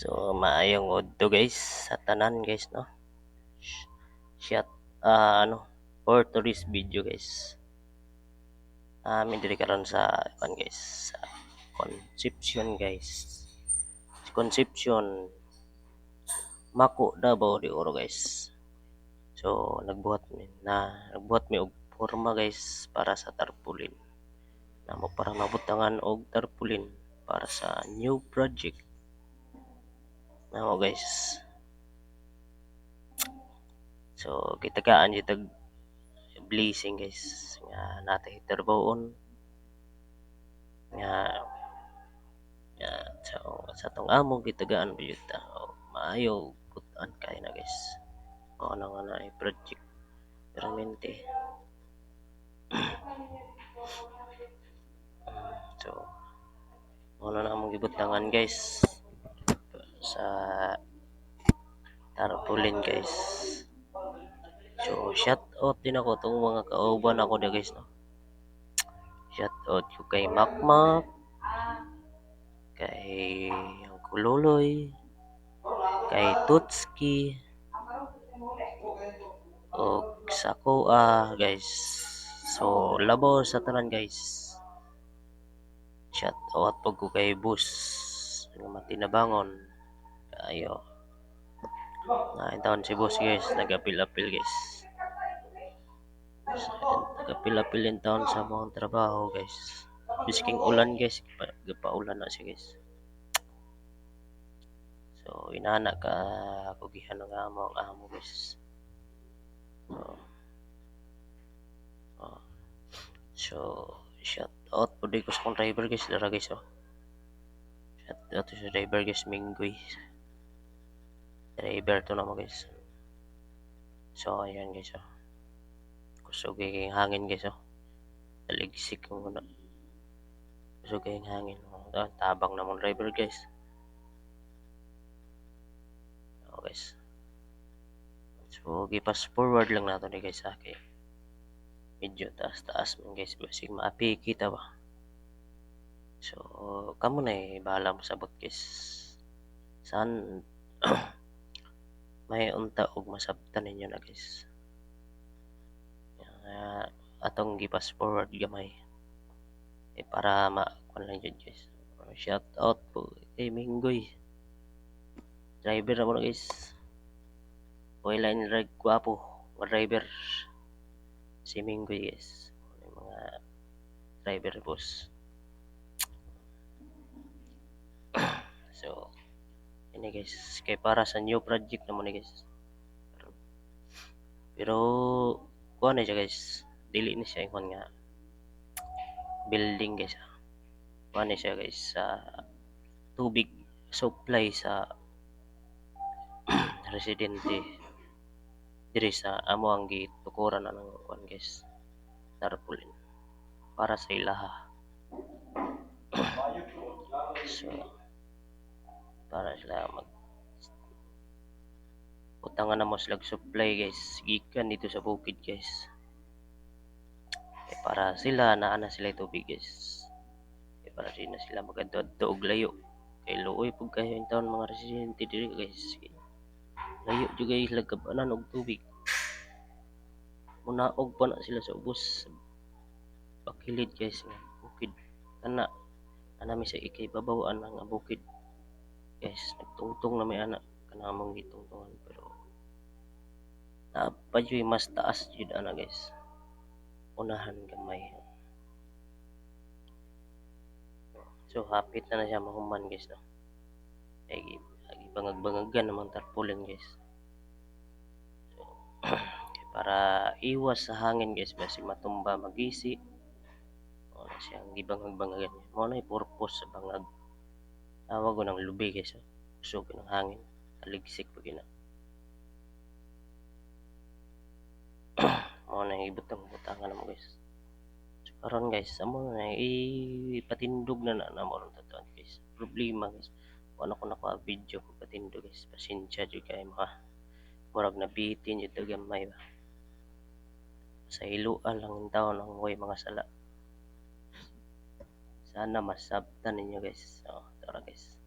So maayong udto guys sa tanan guys no. Shot for today's video guys. Amin diri karon sa guys sa Concepcion guys. Concepcion Mako Davao de Oro guys. So nagbuhat mi og forma guys para sa tarpaulin. Namo para mabutangan og tarpaulin para sa new project. Namo guys. So kitagaan jud tag blazing guys nga natay trabahoon nga sa tong among gitagaan gyud ta maayo putan kay na guys o nga na project permente. So ano na among gibutangan guys sa tarpaulin guys. So shout out din ako tong mga kauban ako da guys no. Shout out ko kay Makmak, kay Kuloloy, kay Tutski, o sa Koa guys. So labaw sa tanan guys. Shout out pag ko kay Bus ng matinabangon kayo. Na taon si Bus guys, nagapil-apil guys. Nagapil-apil yung taon sa mga trabaho guys. Bisking ulan guys, gapaulan na siya guys. So inana ka kugihan ng amo ang amo guys. So shout out po di ko sa kong driver guys, dara guys oh. Shout out sa driver guys, Minggoy. Driver to na mo guys. So ayan guys oh. Kusog yung hangin guys oh. Taligsik ko muna. Kusog yung hangin. Tabang na mong driver guys. Oh guys. So gipas forward lang nato ni guys ha. Okay. Medyo taas-taas man guys. Basig maapi kita ba. So kamo na bahala mo sabot guys. Saan may unta og masabtan ninyo na guys. Atong gipas forward gamay para makuan lang jud guys. Shout out po kay Minggoy, driver na mo na guys. Line rag gwapo mga driver si Minggoy guys. Mga driver boss. So ini guys kay para sa new project na mo ni guys. Pero kuha na siya guys, dili na siya ingon nga building guys. Kuha na siya guys sa tubig supply sa residente diri sa amo ang gitukuran na ng kuan guys, tarpaulin para sa ilaha. So para sila mag utangan na mo sila supply guys gikan dito sa bukid guys. Para sila naana sila tubig guys. Para di na sila magadto og layo. Kay luoy pug kayo yung taon mga residente diri guys. Layo jud guys lagkabanan og tubig. Munaog pa na sila sa ubos. Pakilid guys nga bukid. Ana mi sa ikay babawaan nga bukid. Guys, nagtungtong na may anak kanamong gitungtungan pero napadyoy mas taas jud ana guys. Unahan gamay. So hapit na siya mahuman guys no. Ay bangag-bangagan namang tarpaulin guys. So, para iwas sa hangin guys basi matumba magisi. O na siyang gibangag-bangagan. Mo na purpose sa bangag. Tawag ko ng lubi guys. Kusog ng hangin. Taligsik pag ina. Mo na ibutang-butangan na mo guys. Karon guys, amo na ipatindog na mo ron tatuan guys. Problema guys. Ano ko naka video ko patindog guys. Pasensya jud kay mga murag nabitin jud gamay ba. Sa iluan lang ang taon ang way mga sala. Sana masabtan ninyo guys. So, tara guys.